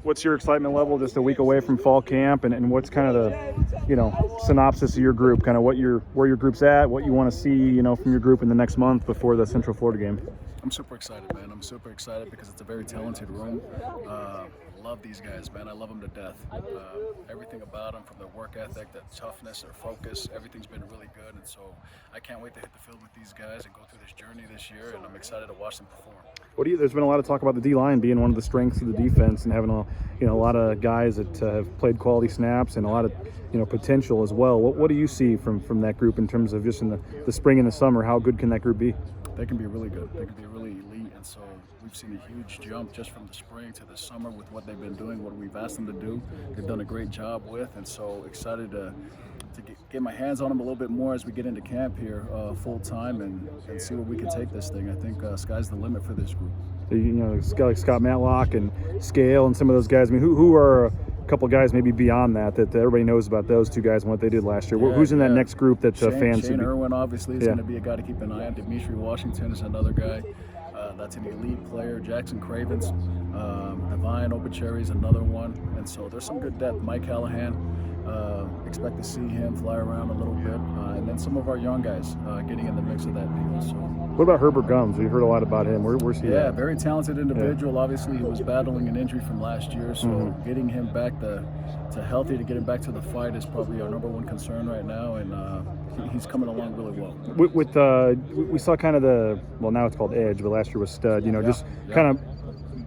What's your excitement level just a week away from fall camp, and what's kind of the synopsis of your group, kind of where your group's at, what you want to see from your group in the next month before the Central Florida game? I'm super excited, man. I'm super excited because it's a very talented room. Love these guys, man. I love them to death. Everything about them, from their work ethic, their toughness, their focus, everything's been really good. And so I can't wait to hit the field with these guys and go through this journey this year. And I'm excited to watch them perform. There's been a lot of talk about the D-line being one of the strengths of the defense and having a lot of guys that have played quality snaps and a lot of potential as well. What do you see from that group in terms of just in the spring and the summer? How good can that group be? They can be really good. They can be really elite, and so we've seen a huge jump just from the spring to the summer with what they've been doing, what we've asked them to do. They've done a great job with, and so excited to get my hands on them a little bit more as we get into camp here full time and see where we can take this thing. I think sky's the limit for this group. Like Scott Matlock and Scale and some of those guys. I mean, who are a couple of guys maybe beyond that everybody knows about those two guys and what they did last year? Who's in that next group that fans? Shane Irwin obviously is going to be a guy to keep an eye on. Dimitri Washington is another guy. That's an elite player. Jackson Cravens, Divine Obicheri is another one. And so there's some good depth. Mike Callahan, expect to see him fly around a little bit. And then some of our young guys getting in the mix of that deal. So. What about Herbert Gums? We've heard a lot about him. Where's he at? Very talented individual. Yeah. Obviously, he was battling an injury from last year. So getting him back to healthy, to get him back to the fight is probably our number one concern right now. And he's coming along really well. We saw kind of now it's called edge, but last year was stud. Kind of.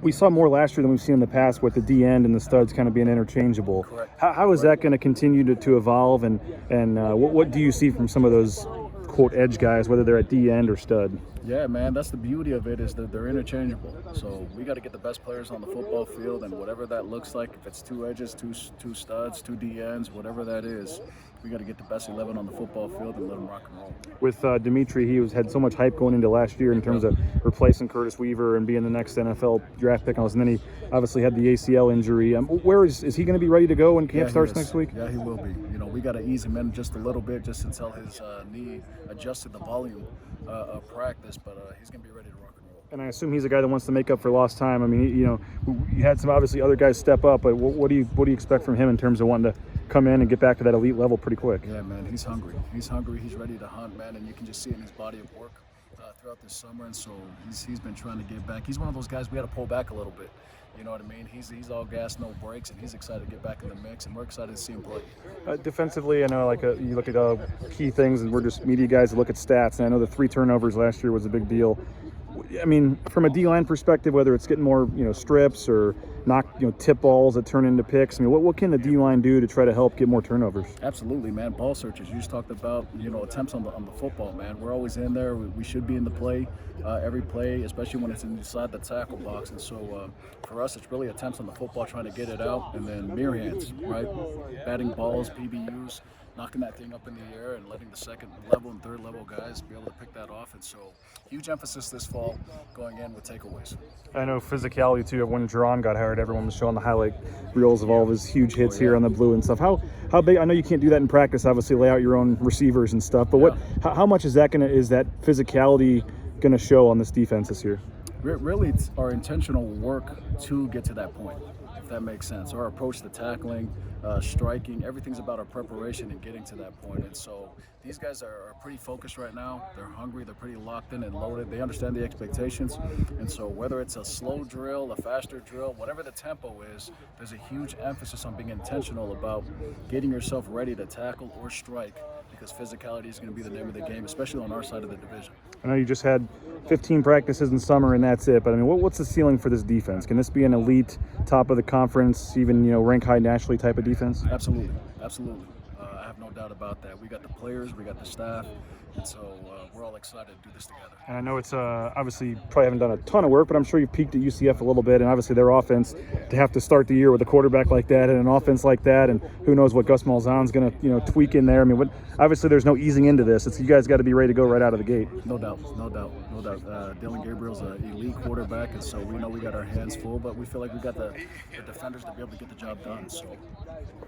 We saw more last year than we've seen in the past with the D end and the studs kind of being interchangeable. Correct. How is that going to continue to evolve? And what do you see from some of those quote edge guys, whether they're at D end or stud? Yeah, man, that's the beauty of it, is that they're interchangeable. So we got to get the best players on the football field, and whatever that looks like, if it's two edges, two studs, two D ends, whatever that is, we got to get the best 11 on the football field and let them rock and roll. With Dimitri, he had so much hype going into last year in terms of replacing Curtis Weaver and being the next NFL draft pick, and then he obviously had the ACL injury. Where is he going to be ready to go when camp starts next week? Yeah, he will be. We got to ease him in just a little bit, just until his knee adjusted the volume of practice, but he's going to be ready to rock and roll. And I assume he's a guy that wants to make up for lost time. I mean, you had some obviously other guys step up, but what do you expect from him in terms of wanting to come in and get back to that elite level pretty quick? Yeah, man, he's hungry. He's hungry. He's ready to hunt, man, and you can just see it in his body of work throughout this summer. And so he's been trying to get back. He's one of those guys we got to pull back a little bit. You know what I mean? He's all gas, no brakes, and he's excited to get back in the mix, and we're excited to see him play. Defensively, I know you look at key things, and we're just media guys that look at stats, and I know the 3 turnovers last year was a big deal. I mean, from a D-line perspective, whether it's getting more strips or tip balls that turn into picks, I mean, what can the D-line do to try to help get more turnovers? Absolutely, man. Ball searches. You just talked about attempts on the football, man. We're always in there. We should be in the play, every play, especially when it's inside the tackle box. And so for us, it's really attempts on the football, trying to get it out, and then mirror hands, right? Batting balls, PBUs, knocking that thing up in the air and letting the second level and third level guys be able to pick that off. And so huge emphasis this fall going in with takeaways. I know physicality too. When Jerron got hired, everyone was showing the highlight reels of all of his huge hits here on the blue and stuff. How big? I know you can't do that in practice, obviously lay out your own receivers and stuff, but how much is that physicality gonna show on this defense this year? Really, it's our intentional work to get to that point, if that makes sense. Our approach to tackling, striking, everything's about our preparation and getting to that point. And so these guys are pretty focused right now. They're hungry. They're pretty locked in and loaded. They understand the expectations. And so whether it's a slow drill, a faster drill, whatever the tempo is, there's a huge emphasis on being intentional about getting yourself ready to tackle or strike, because physicality is going to be the name of the game, especially on our side of the division. I know you just had 15 practices in summer and that's it, but I mean, what's the ceiling for this defense? Can this be an elite, top of the conference, even rank high nationally type of defense? Absolutely. I have no doubt about that. We got the players, we got the staff, and so we're all excited to do this together. And I know it's obviously you probably haven't done a ton of work, but I'm sure you've peaked at UCF a little bit, and obviously their offense, to have to start the year with a quarterback like that and an offense like that, and who knows what Gus Malzahn's going to tweak in there. I mean, obviously there's no easing into this. You guys got to be ready to go right out of the gate. No doubt. Dylan Gabriel's an elite quarterback, and so we know we got our hands full, but we feel like we got the defenders to be able to get the job done. So